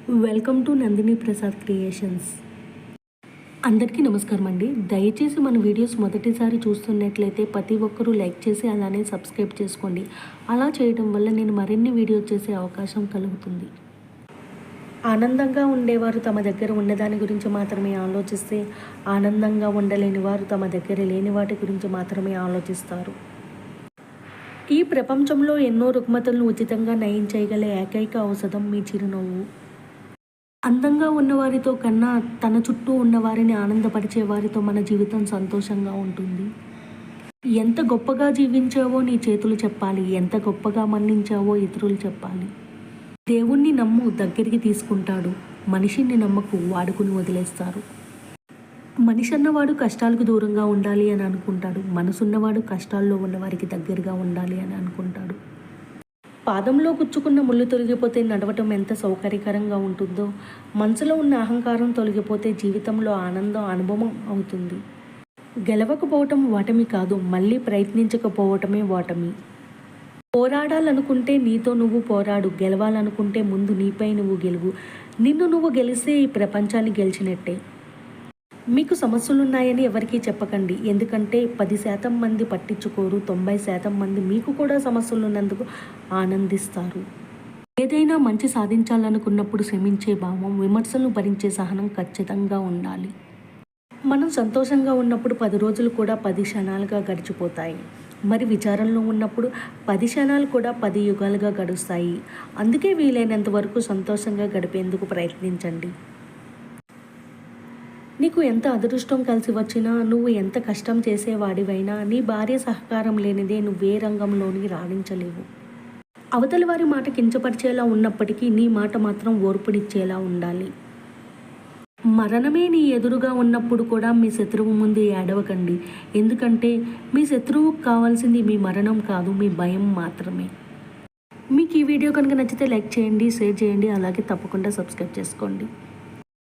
Welcome to Nandini Prasad creations. అందరికీ నమస్కారం అండి. దయచేసి మన వీడియోస్ మొదటిసారి చూస్తున్నట్లయితే ప్రతి ఒక్కరూ లైక్ చేసి అలానే సబ్స్క్రైబ్ చేసుకోండి. అలా చేయడం వల్ల నేను మరిన్ని వీడియోస్ చేసే అవకాశం కలుగుతుంది. ఆనందంగా ఉండేవారు తమ దగ్గర ఉన్నదాని గురించి మాత్రమే ఆలోచిస్తే, ఆనందంగా ఉండలేని వారు తమ దగ్గర లేని వాటి గురించి మాత్రమే ఆలోచిస్తారు. ఈ ప్రపంచంలో ఎన్నో రుగ్మతలను ఉచితంగా నయం చేయగల ఏకైక ఔషధం మీ చిరునవ్వు. అందంగా ఉన్నవారితో కన్నా తన చుట్టూ ఉన్నవారిని ఆనందపరిచే వారితో మన జీవితం సంతోషంగా ఉంటుంది. ఎంత గొప్పగా జీవించావో నీ చేతులు చెప్పాలి, ఎంత గొప్పగా మన్నించావో ఇతరులు చెప్పాలి. దేవుణ్ణి నమ్ము, దగ్గరికి తీసుకుంటాడు. మనిషిని నమ్మకు, వాడుకుని వదిలేస్తారు. మనిషి అన్నవాడు కష్టాలకు దూరంగా ఉండాలి అని అనుకుంటాడు. మనసున్నవాడు కష్టాల్లో ఉన్నవారికి దగ్గరగా ఉండాలి అని అనుకుంటాడు. పాదంలో గుచ్చుకున్న ముళ్ళు తొలగిపోతే నడవటం ఎంత సౌకర్యకరంగా ఉంటుందో, మనసులో ఉన్న అహంకారం తొలగిపోతే జీవితంలో ఆనందం అనుభవం అవుతుంది. గెలవకపోవటం ఓటమి కాదు, మళ్ళీ ప్రయత్నించకపోవటమే ఓటమి. పోరాడాలనుకుంటే నీతో నువ్వు పోరాడు, గెలవాలనుకుంటే ముందు నీపై నువ్వు గెలువు. నిన్ను నువ్వు గెలిస్తే ఈ ప్రపంచాన్ని గెలిచినట్టే. మీకు సమస్యలున్నాయని ఎవరికీ చెప్పకండి, ఎందుకంటే 10% మంది పట్టించుకోరు, 90% మంది మీకు కూడా సమస్యలున్నందుకు ఆనందిస్తారు. ఏదైనా మంచి సాధించాలనుకున్నప్పుడు శ్రమించే భావం, విమర్శలను భరించే సహనం ఖచ్చితంగా ఉండాలి. మనం సంతోషంగా ఉన్నప్పుడు 10 రోజులు కూడా 10 క్షణాలుగా గడిచిపోతాయి. మరి విచారంలో ఉన్నప్పుడు 10 క్షణాలు కూడా 10 యుగాలుగా గడుస్తాయి. అందుకే వీలైనంత వరకు సంతోషంగా గడిపేందుకు ప్రయత్నించండి. నీకు ఎంత అదృష్టం కలిసి వచ్చినా, నువ్వు ఎంత కష్టం చేసేవాడివైనా, నీ భార్య సహకారం లేనిదే నువ్వే రంగంలోని రాణించలేవు. అవతలి వారి మాట కించపరిచేలా ఉన్నప్పటికీ నీ మాట మాత్రం ఓర్పునిచ్చేలా ఉండాలి. మరణమే నీ ఎదురుగా ఉన్నప్పుడు కూడా మీ శత్రువు ముందు ఏడవకండి, ఎందుకంటే మీ శత్రువుకు కావాల్సింది మీ మరణం కాదు, మీ భయం మాత్రమే. మీకు ఈ వీడియో కనుక నచ్చితే లైక్ చేయండి, షేర్ చేయండి, అలాగే తప్పకుండా సబ్స్క్రైబ్ చేసుకోండి.